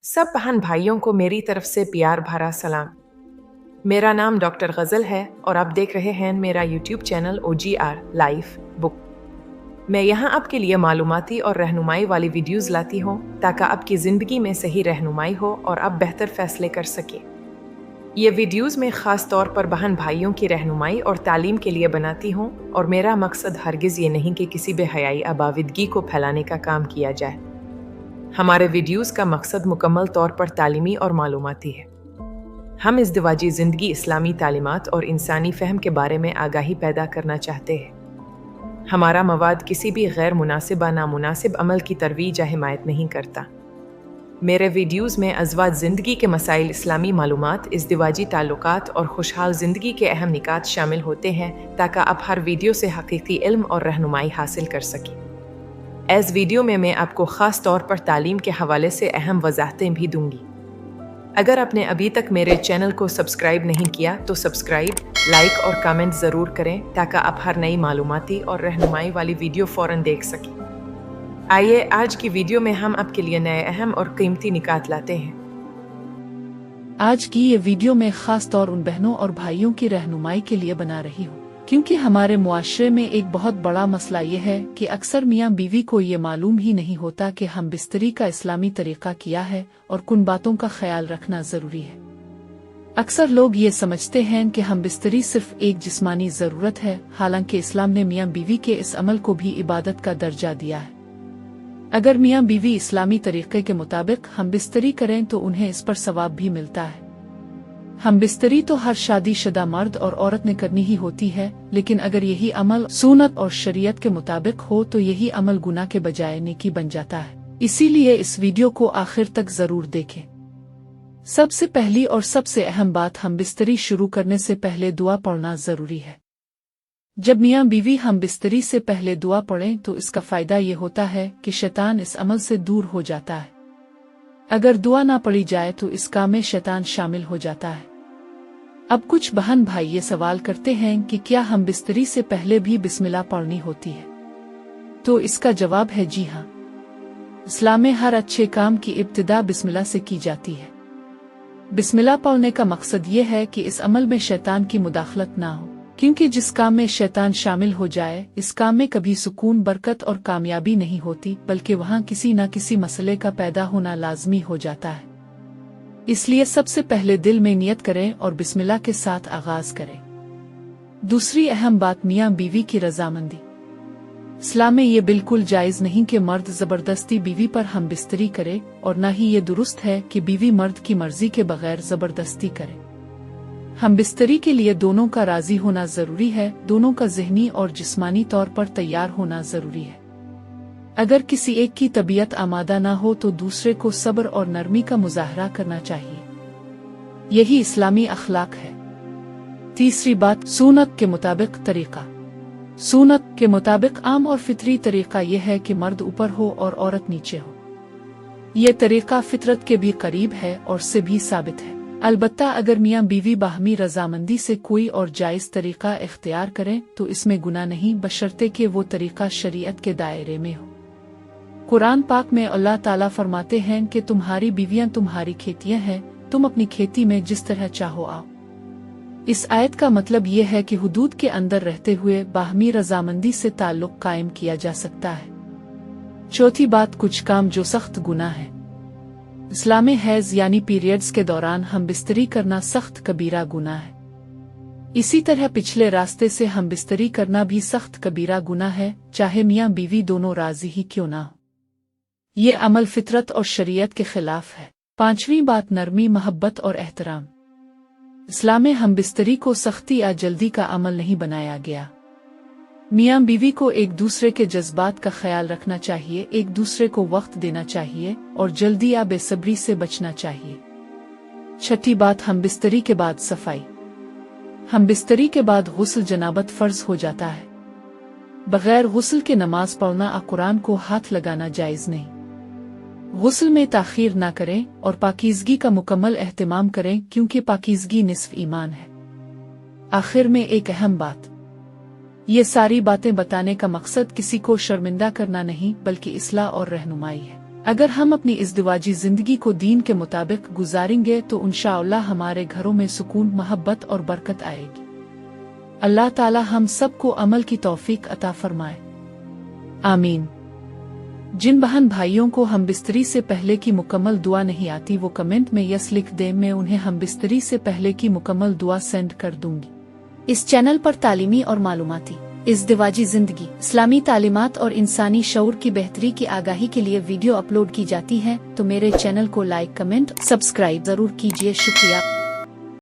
सब बहन भाइयों को मेरी तरफ से प्यार भरा सलाम। मेरा नाम डॉक्टर गज़ल है और आप देख रहे हैं मेरा YouTube channel OGR life book. मैं यहाँ आपके लिए मालूमाती और रहनुमाई वाली वीडियोज़ लाती हूँ ताकि आपकी ज़िंदगी में सही रहनुमाई हो और आप बेहतर फैसले कर सकें। ये वीडियोज़ मैं ख़ास तौर पर बहन भाइयों की रहनुमाई और तालीम के लिए बनाती हूँ और मेरा मकसद हरगिज़ ये नहीं कि किसी बेहयाई आबाविदगी को फैलाने का काम किया जाए। हमारे वीडियोस का मकसद मुकम्मल तौर पर तालीमी और मालूमाती है। हम इज़दिवाजी ज़िंदगी, इस्लामी तालीमात और इंसानी फ़हम के बारे में आगाही पैदा करना चाहते हैं। हमारा मवाद किसी भी गैर मुनासिब या नामुनासिब अमल की तरवीज या हिमायत नहीं करता। मेरे वीडियोस में अज़वाज ज़िंदगी के मसाइल, इस्लामी मालूमात, इज़दिवाजी ताल्लुकात और खुशहाल ज़िंदगी के अहम निकात शामिल होते हैं ताकि आप हर वीडियो से हकीकी इल्म और रहनुमाई हासिल कर सकें। इस वीडियो में मैं आपको ख़ास तौर पर तालीम के हवाले से अहम वजाहतें भी दूंगी। अगर आपने अभी तक मेरे चैनल को सब्सक्राइब नहीं किया तो सब्सक्राइब, लाइक और कमेंट ज़रूर करें ताकि आप हर नई मालूमाती और रहनुमाई वाली वीडियो फ़ौरन देख सकें। आइए आज की वीडियो में हम आपके लिए नए अहम और कीमती निकात लाते हैं। आज की ये वीडियो मैं ख़ास तौर उन बहनों और भाइयों की रहनुमाई के लिए बना रही हूँ क्योंकि हमारे मुआशरे में एक बहुत बड़ा मसला ये है कि अक्सर मियाँ बीवी को ये मालूम ही नहीं होता कि हम बिस्तरी का इस्लामी तरीक़ा किया है और कुन बातों का ख्याल रखना ज़रूरी है। अक्सर लोग ये समझते हैं कि हम बिस्तरी सिर्फ एक जिस्मानी ज़रूरत है, हालांकि इस्लाम ने मियाँ बीवी के इस अमल को भी इबादत का दर्जा दिया है। अगर मियाँ बीवी इस्लामी तरीक़े के मुताबिक हम बिस्तरी करें तो उन्हें इस पर सवाब भी मिलता है। हम बिस्तरी तो हर शादीशुदा मर्द और औरत ने करनी ही होती है, लेकिन अगर यही अमल सुन्नत और शरीयत के मुताबिक हो तो यही अमल गुनाह के बजाय नेकी बन जाता है। इसीलिए इस वीडियो को आखिर तक जरूर देखें। सबसे पहली और सबसे अहम बात, हम बिस्तरी शुरू करने से पहले दुआ पढ़ना जरूरी है। जब मियाँ बीवी हम बिस्तरी से पहले दुआ पढ़ें तो इसका फायदा ये होता है कि शैतान इस अमल से दूर हो जाता है। अगर दुआ ना पढ़ी जाए तो इस काम में शैतान शामिल हो जाता है। अब कुछ बहन भाई ये सवाल करते हैं कि क्या हम बिस्तरी से पहले भी बिस्मिल्लाह पढ़नी होती है? तो इसका जवाब है जी हाँ। इस्लाम में हर अच्छे काम की इब्तिदा बिस्मिल्लाह से की जाती है। बिस्मिल्लाह पढ़ने का मकसद ये है कि इस अमल में शैतान की मुदाखलत ना हो, क्योंकि जिस काम में शैतान शामिल हो जाए इस काम में कभी सुकून, बरकत और कामयाबी नहीं होती, बल्कि वहाँ किसी न किसी मसले का पैदा होना लाजमी हो जाता है। इसलिए सबसे पहले दिल में नियत करें और बिस्मिल्लाह के साथ आगाज करें। दूसरी अहम बात, मियाँ बीवी की रजामंदी। इस्लाम में ये बिल्कुल जायज़ नहीं कि मर्द ज़बरदस्ती बीवी पर हम बिस्तरी करे, और न ही ये दुरुस्त है कि बीवी मर्द की मर्जी के बगैर ज़बरदस्ती करे। हम बिस्तरी के लिए दोनों का राजी होना ज़रूरी है, दोनों का ज़हनी और जिस्मानी तौर पर तैयार होना ज़रूरी है। अगर किसी एक की तबीयत आमादा ना हो तो दूसरे को सब्र और नरमी का मुजाहरा करना चाहिए। यही इस्लामी अखलाक है। तीसरी बात, सुन्नत के मुताबिक तरीका। सुन्नत के मुताबिक आम और फितरी तरीका यह है कि मर्द ऊपर हो और औरत नीचे हो। ये तरीका फितरत के भी करीब है और से भी साबित है। अलबत्ता अगर मियाँ बीवी बाहमी रजामंदी से कोई और जायज़ तरीका इख्तियार करें तो इसमें गुनाह नहीं, बशर्ते कि वो तरीका शरीयत के दायरे में हो। कुरान पाक में अल्लाह ताला फरमाते हैं कि तुम्हारी बीवियां तुम्हारी खेतियां हैं, तुम अपनी खेती में जिस तरह चाहो आओ। इस आयत का मतलब ये है कि हुदूद के अंदर रहते हुए बाहमी रजामंदी से ताल्लुक कायम किया जा सकता है। चौथी बात, कुछ काम जो सख्त गुनाह है। इस्लाम में हैज यानी पीरियड्स के दौरान हम बिस्तरी करना सख्त कबीरा गुनाह है। इसी तरह पिछले रास्ते से हम बिस्तरी करना भी सख्त कबीरा गुनाह है, चाहे मियाँ बीवी दोनों राजी ही क्यों ना हो। ये अमल फितरत और शरीयत के खिलाफ है। पांचवी बात, नरमी, मोहब्बत और एहतराम। इस्लाम में हम बिस्तरी को सख्ती या जल्दी का अमल नहीं बनाया गया। मियाँ बीवी को एक दूसरे के जज्बात का ख्याल रखना चाहिए, एक दूसरे को वक्त देना चाहिए और जल्दी या बेसब्री से बचना चाहिए। छठी बात, हम बिस्तरी के बाद सफाई। हम बिस्तरी के बाद गुस्ल जनाबत फर्ज हो जाता है। बगैर गुस्ल के नमाज पढ़ना या कुरान को हाथ लगाना जायज़ नहीं। गुस्ल में ताखीर ना करें और पाकीज़गी का मुकम्मल एहतिमाम करें, क्योंकि पाकीज़गी निस्फ ईमान है। आखिर में एक अहम बात, ये सारी बातें बताने का मकसद किसी को शर्मिंदा करना नहीं बल्कि इस्लाह और रहनुमाई है। اگر ہم اپنی ازدواجی زندگی کو دین کے مطابق گزاریں گے تو انشاءاللہ ہمارے گھروں میں سکون، محبت اور برکت آئے گی۔ اللہ تعالی ہم سب کو عمل کی توفیق عطا فرمائے، آمین۔ جن بہن بھائیوں کو ہم بستری سے پہلے کی مکمل دعا نہیں آتی وہ کمنٹ میں یس لکھ دیں، میں انہیں ہم بستری سے پہلے کی مکمل دعا سینڈ کر دوں گی۔ اس چینل پر تعلیمی اور معلوماتی، ازدواجی زندگی، اسلامی تعلیمات اور انسانی شعور کی بہتری کی آگاہی کے لیے ویڈیو اپلوڈ کی جاتی ہے، تو میرے چینل کو لائک، کمنٹ، سبسکرائب ضرور کیجیے۔ شکریہ۔